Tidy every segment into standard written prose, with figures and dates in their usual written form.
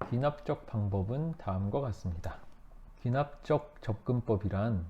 귀납적 방법은 다음과 같습니다. 귀납적 접근법이란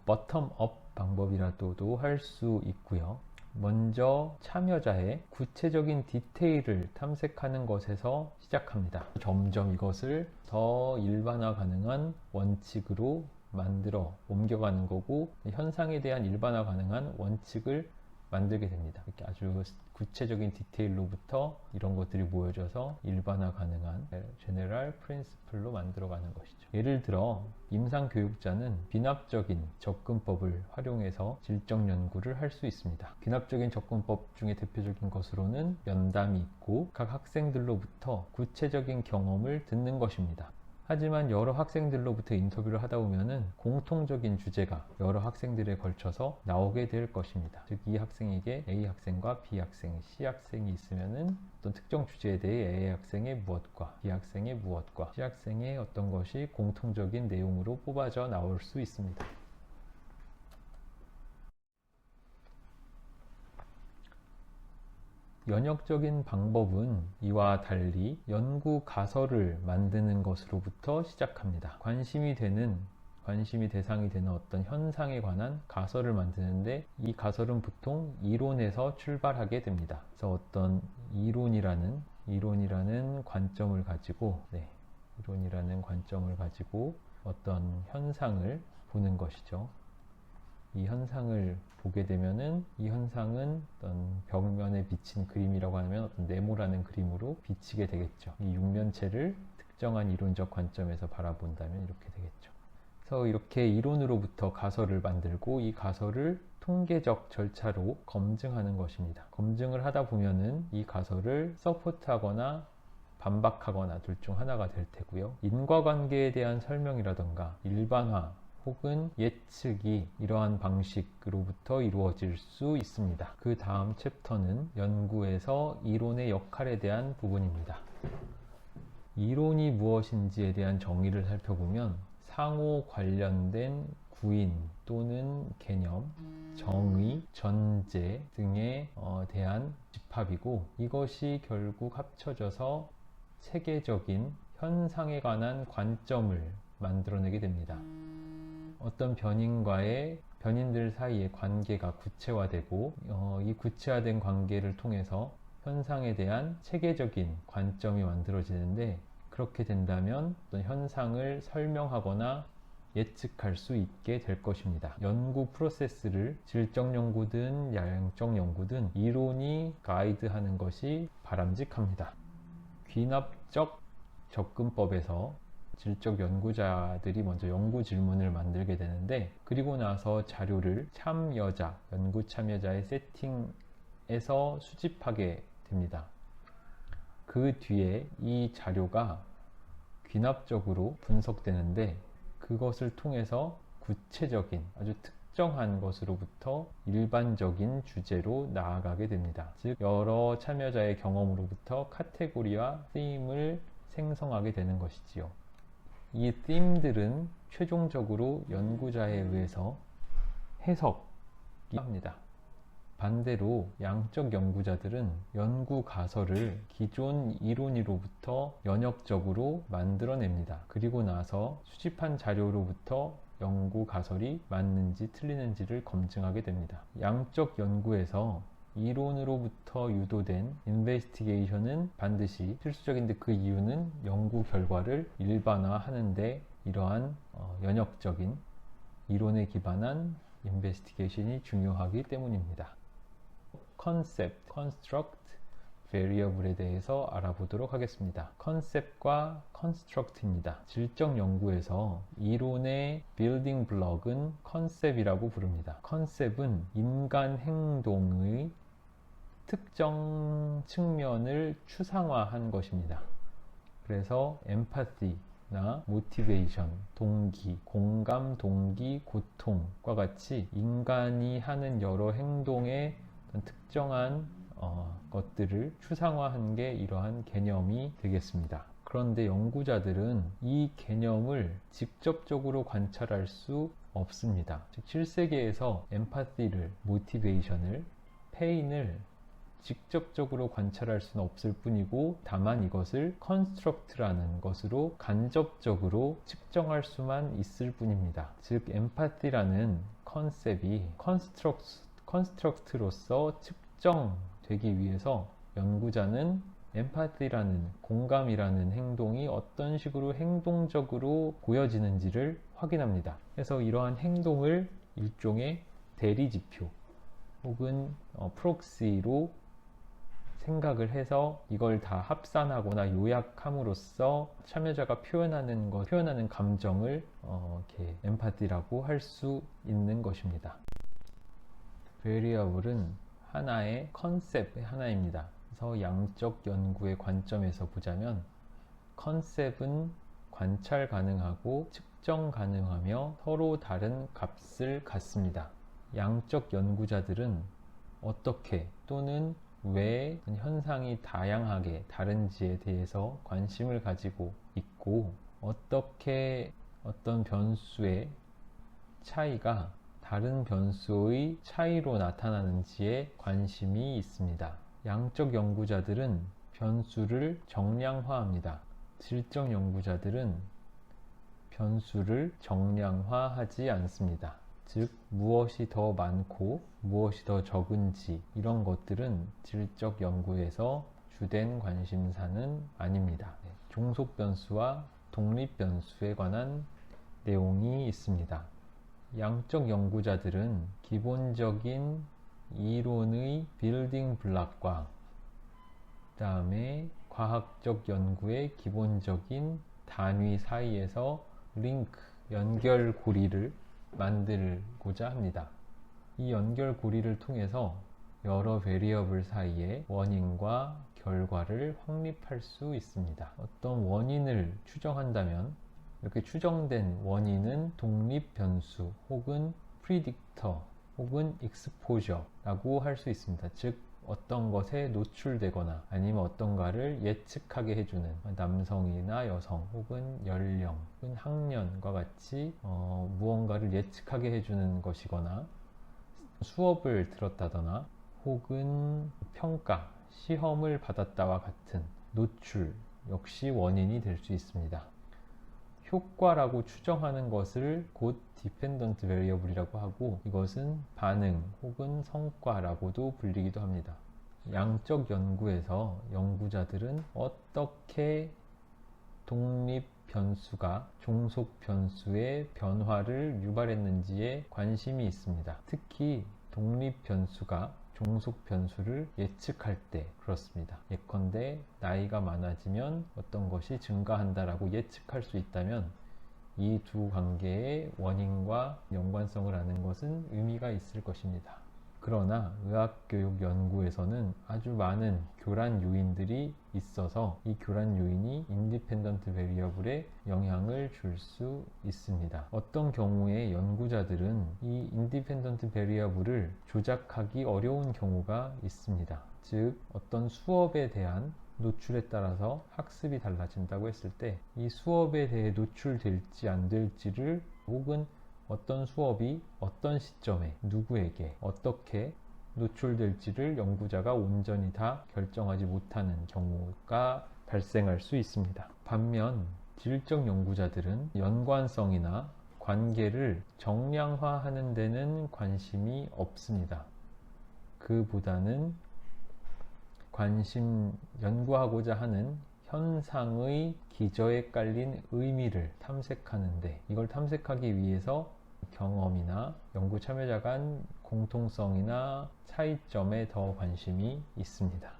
버텀업 방법이라고도 할 수 있고요. 먼저 참여자의 구체적인 디테일을 탐색하는 것에서 시작합니다. 점점 이것을 더 일반화 가능한 원칙으로 만들어 옮겨가는 거고, 현상에 대한 일반화 가능한 원칙을 만들게 됩니다. 이렇게 아주 구체적인 디테일로부터 이런 것들이 모여져서 일반화 가능한 제너럴 프린시플로 만들어가는 것이죠. 예를 들어 임상교육자는 귀납적인 접근법을 활용해서 질적 연구를 할 수 있습니다. 귀납적인 접근법 중에 대표적인 것으로는 면담이 있고 각 학생들로부터 구체적인 경험을 듣는 것입니다. 하지만 여러 학생들로부터 인터뷰를 하다 보면은 공통적인 주제가 여러 학생들에 걸쳐서 나오게 될 것입니다. 즉, 이 학생에게 A 학생과 B 학생, C 학생이 있으면은 어떤 특정 주제에 대해 A 학생의 무엇과 B 학생의 무엇과 C 학생의 어떤 것이 공통적인 내용으로 뽑아져 나올 수 있습니다. 연역적인 방법은 이와 달리 연구 가설을 만드는 것으로부터 시작합니다. 관심이 대상이 되는 어떤 현상에 관한 가설을 만드는데, 이 가설은 보통 이론에서 출발하게 됩니다. 그래서 어떤 이론이라는 관점을 가지고 어떤 현상을 보는 것이죠. 이 현상을 보게 되면은 이 현상은 어떤 벽면에 비친 그림이라고 하면 어떤 네모라는 그림으로 비치게 되겠죠. 이 육면체를 특정한 이론적 관점에서 바라본다면 이렇게 되겠죠. 그래서 이렇게 이론으로부터 가설을 만들고 이 가설을 통계적 절차로 검증하는 것입니다. 검증을 하다 보면은 이 가설을 서포트하거나 반박하거나 둘 중 하나가 될 테고요. 인과관계에 대한 설명이라던가 일반화 혹은 예측이 이러한 방식으로부터 이루어질 수 있습니다. 그 다음 챕터는 연구에서 이론의 역할에 대한 부분입니다. 이론이 무엇인지에 대한 정의를 살펴보면 상호 관련된 구인 또는 개념, 정의, 전제 등에 대한 집합이고, 이것이 결국 합쳐져서 체계적인 현상에 관한 관점을 만들어내게 됩니다. 어떤 변인들 사이의 관계가 구체화되고 이 구체화된 관계를 통해서 현상에 대한 체계적인 관점이 만들어지는데, 그렇게 된다면 어떤 현상을 설명하거나 예측할 수 있게 될 것입니다. 연구 프로세스를 질적 연구든 양적 연구든 이론이 가이드하는 것이 바람직합니다. 귀납적 접근법에서 질적 연구자들이 먼저 연구 질문을 만들게 되는데, 그리고 나서 자료를 연구 참여자의 세팅에서 수집하게 됩니다. 그 뒤에 이 자료가 귀납적으로 분석되는데, 그것을 통해서 구체적인 아주 특정한 것으로부터 일반적인 주제로 나아가게 됩니다. 즉, 여러 참여자의 경험으로부터 카테고리와 쓰임을 생성하게 되는 것이지요. 이 them들은 최종적으로 연구자에 의해서 해석이 합니다. 반대로 양적 연구자들은 연구 가설을 기존 이론으로부터 연역적으로 만들어냅니다. 그리고 나서 수집한 자료로부터 연구 가설이 맞는지 틀리는지를 검증하게 됩니다. 양적 연구에서 이론으로부터 유도된 인베스티게이션은 반드시 필수적인데, 그 이유는 연구 결과를 일반화하는데 이러한 연역적인 이론에 기반한 인베스티게이션이 중요하기 때문입니다. 컨셉트, 컨스트럭트, 베리어블에 대해서 알아보도록 하겠습니다. 컨셉과 컨스트럭트입니다. 질적 연구에서 이론의 빌딩 블럭은 컨셉이라고 부릅니다. 컨셉은 인간 행동의 특정 측면을 추상화한 것입니다. 그래서 엠파시나 모티베이션, 동기, 공감, 동기, 고통과 같이 인간이 하는 여러 행동의 특정한 것들을 추상화한 게 이러한 개념이 되겠습니다. 그런데 연구자들은 이 개념을 직접적으로 관찰할 수 없습니다. 즉, 실세계에서 엠파시를, 모티베이션을, 페인을 직접적으로 관찰할 수는 없을 뿐이고 다만 이것을 construct라는 것으로 간접적으로 측정할 수만 있을 뿐입니다. 즉 empathy라는 컨셉이 construct로서 측정되기 위해서 연구자는 empathy라는 공감이라는 행동이 어떤 식으로 행동적으로 보여지는지를 확인합니다. 그래서 이러한 행동을 일종의 대리지표 혹은 프록시로 생각을 해서 이걸 다 합산하거나 요약함으로써 참여자가 표현하는 감정을 이렇게 엠파티라고 할 수 있는 것입니다. 베리어블은 하나의 컨셉의 하나입니다. 그래서 양적 연구의 관점에서 보자면 컨셉은 관찰 가능하고 측정 가능하며 서로 다른 값을 갖습니다. 양적 연구자들은 어떻게 또는 왜 현상이 다양하게 다른지에 대해서 관심을 가지고 있고 어떻게 어떤 변수의 차이가 다른 변수의 차이로 나타나는지에 관심이 있습니다. 양적 연구자들은 변수를 정량화합니다. 질적 연구자들은 변수를 정량화하지 않습니다. 즉 무엇이 더 많고 무엇이 더 적은지 이런 것들은 질적 연구에서 주된 관심사는 아닙니다. 종속 변수와 독립 변수에 관한 내용이 있습니다. 양적 연구자들은 기본적인 이론의 빌딩 블록과 그 다음에 과학적 연구의 기본적인 단위 사이에서 링크, 연결고리를 만들고자 합니다. 이 연결고리를 통해서 여러 베리어블 사이에 원인과 결과를 확립할 수 있습니다. 어떤 원인을 추정한다면 이렇게 추정된 원인은 독립 변수 혹은 프리딕터 혹은 익스포저라고 할 수 있습니다. 즉 어떤 것에 노출되거나 아니면 어떤가를 예측하게 해주는 남성이나 여성 혹은 연령 혹은 학년과 같이 무언가를 예측하게 해주는 것이거나 수업을 들었다거나 혹은 평가, 시험을 받았다와 같은 노출 역시 원인이 될 수 있습니다. 효과라고 추정하는 것을 곧 디펜던트 베리어블이라고 하고 이것은 반응 혹은 성과라고도 불리기도 합니다. 양적 연구에서 연구자들은 어떻게 독립 변수가 종속 변수의 변화를 유발했는지에 관심이 있습니다. 특히 독립 변수가 종속 변수를 예측할 때 그렇습니다. 예컨대 나이가 많아지면 어떤 것이 증가한다라고 예측할 수 있다면 이 두 관계의 원인과 연관성을 아는 것은 의미가 있을 것입니다. 그러나 의학교육 연구에서는 아주 많은 교란 요인들이 있어서 이 교란 요인이 인디펜던트 베리어블에 영향을 줄 수 있습니다. 어떤 경우에 연구자들은 이 인디펜던트 베리어블을 조작하기 어려운 경우가 있습니다. 즉 어떤 수업에 대한 노출에 따라서 학습이 달라진다고 했을 때 이 수업에 대해 노출될지 안 될지를 혹은 어떤 수업이 어떤 시점에 누구에게 어떻게 노출될지를 연구자가 온전히 다 결정하지 못하는 경우가 발생할 수 있습니다. 반면 질적 연구자들은 연관성이나 관계를 정량화하는 데는 관심이 없습니다. 그보다는 연구하고자 하는 현상의 기저에 깔린 의미를 탐색하는데 이걸 탐색하기 위해서 경험이나 연구 참여자 간 공통성이나 차이점에 더 관심이 있습니다.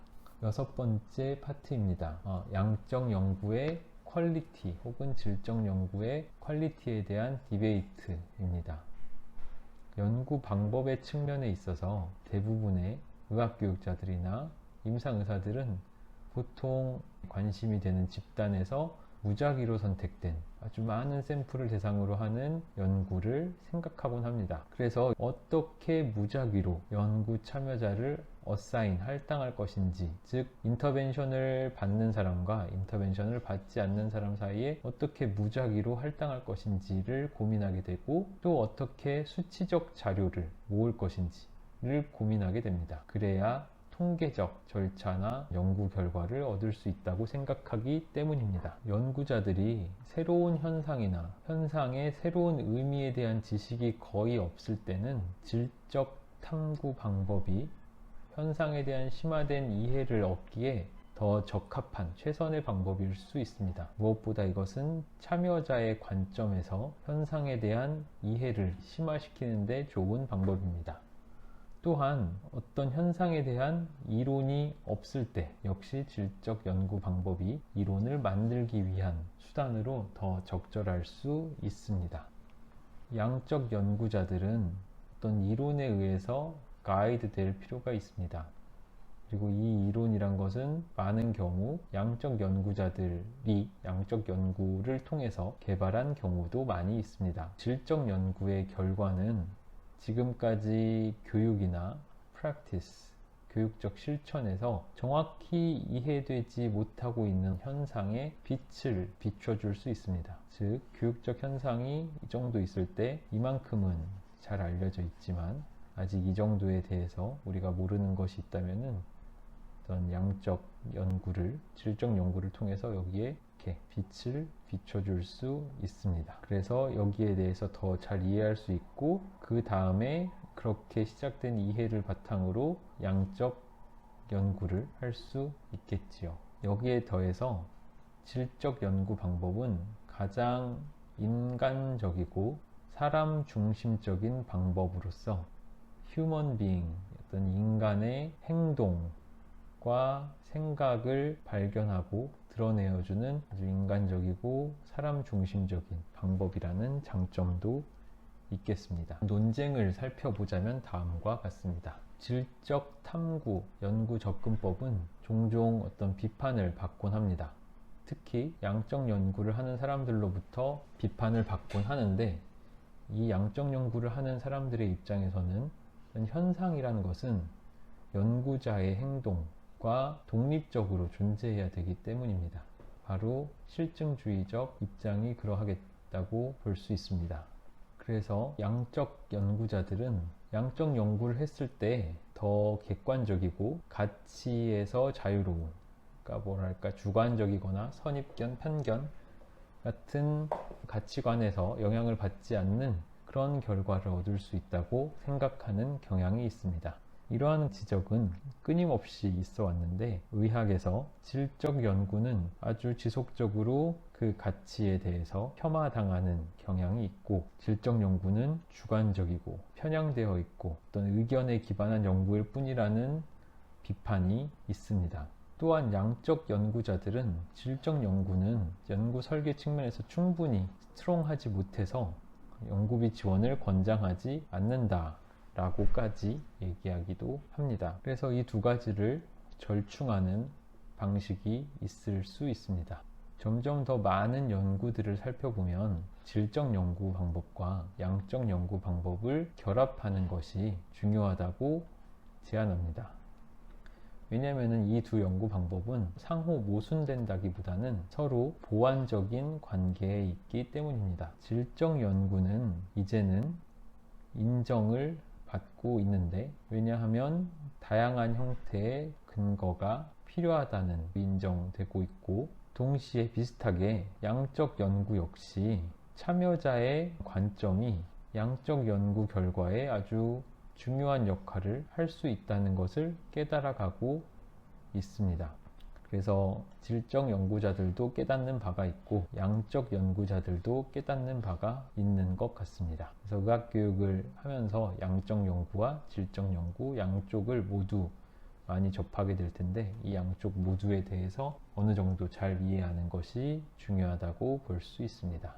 여섯 번째 파트입니다. 양적 연구의 퀄리티 혹은 질적 연구의 퀄리티에 대한 디베이트입니다. 연구 방법의 측면에 있어서 대부분의 의학교육자들이나 임상의사들은 보통 관심이 되는 집단에서 무작위로 선택된 아주 많은 샘플을 대상으로 하는 연구를 생각하곤 합니다. 그래서 어떻게 무작위로 연구 참여자를 할당할 것인지, 즉 인터벤션을 받는 사람과 인터벤션을 받지 않는 사람 사이에 어떻게 무작위로 할당할 것인지를 고민하게 되고 또 어떻게 수치적 자료를 모을 것인지를 고민하게 됩니다. 그래야 통계적 절차나 연구 결과를 얻을 수 있다고 생각하기 때문입니다. 연구자들이 새로운 현상이나 현상의 새로운 의미에 대한 지식이 거의 없을 때는 질적 탐구 방법이 현상에 대한 심화된 이해를 얻기에 더 적합한 최선의 방법일 수 있습니다. 무엇보다 이것은 참여자의 관점에서 현상에 대한 이해를 심화시키는 데 좋은 방법입니다. 또한 어떤 현상에 대한 이론이 없을 때 역시 질적 연구 방법이 이론을 만들기 위한 수단으로 더 적절할 수 있습니다. 양적 연구자들은 어떤 이론에 의해서 가이드 될 필요가 있습니다. 그리고 이 이론이란 것은 많은 경우 양적 연구자들이 양적 연구를 통해서 개발한 경우도 많이 있습니다. 질적 연구의 결과는 지금까지 교육이나 practice, 교육적 실천에서 정확히 이해되지 못하고 있는 현상에 빛을 비춰줄 수 있습니다. 즉, 교육적 현상이 이 정도 있을 때 이만큼은 잘 알려져 있지만 아직 이 정도에 대해서 우리가 모르는 것이 있다면은 어떤 양적 연구를, 질적 연구를 통해서 여기에 이렇게 빛을 비춰줄 수 있습니다. 그래서 여기에 대해서 더 잘 이해할 수 있고 그 다음에 그렇게 시작된 이해를 바탕으로 양적 연구를 할 수 있겠지요. 여기에 더해서 질적 연구 방법은 가장 인간적이고 사람 중심적인 방법으로서 휴먼 비잉, 어떤 인간의 행동과 생각을 발견하고 드러내어주는 아주 인간적이고 사람 중심적인 방법이라는 장점도 있겠습니다. 논쟁을 살펴보자면 다음과 같습니다. 질적 탐구 연구 접근법은 종종 어떤 비판을 받곤 합니다. 특히 양적 연구를 하는 사람들로부터 비판을 받곤 하는데, 이 양적 연구를 하는 사람들의 입장에서는 현상이라는 것은 연구자의 행동과 독립적으로 존재해야 되기 때문입니다. 바로 실증주의적 입장이 그러하겠다고 볼 수 있습니다. 그래서 양적 연구자들은 양적 연구를 했을 때 더 객관적이고 가치에서 자유로운, 그러니까 뭐랄까 주관적이거나 선입견, 편견 같은 가치관에서 영향을 받지 않는 그런 결과를 얻을 수 있다고 생각하는 경향이 있습니다. 이러한 지적은 끊임없이 있어 왔는데, 의학에서 질적 연구는 아주 지속적으로 그 가치에 대해서 폄하당하는 경향이 있고, 질적 연구는 주관적이고 편향되어 있고 어떤 의견에 기반한 연구일 뿐이라는 비판이 있습니다. 또한 양적 연구자들은 질적 연구는 연구 설계 측면에서 충분히 스트롱하지 못해서 연구비 지원을 권장하지 않는다 라고까지 얘기하기도 합니다. 그래서 이 두 가지를 절충하는 방식이 있을 수 있습니다. 점점 더 많은 연구들을 살펴보면 질적 연구 방법과 양적 연구 방법을 결합하는 것이 중요하다고 제안합니다. 왜냐하면 이 두 연구 방법은 상호 모순된다기보다는 서로 보완적인 관계에 있기 때문입니다. 질적 연구는 이제는 인정을 받고 있는데, 왜냐하면 다양한 형태의 근거가 필요하다는 인정되고 있고, 동시에 비슷하게 양적 연구 역시 참여자의 관점이 양적 연구 결과에 아주 중요한 역할을 할 수 있다는 것을 깨달아가고 있습니다. 그래서 질적 연구자들도 깨닫는 바가 있고 양적 연구자들도 깨닫는 바가 있는 것 같습니다. 그래서 의학교육을 하면서 양적 연구와 질적 연구 양쪽을 모두 많이 접하게 될 텐데, 이 양쪽 모두에 대해서 어느 정도 잘 이해하는 것이 중요하다고 볼 수 있습니다.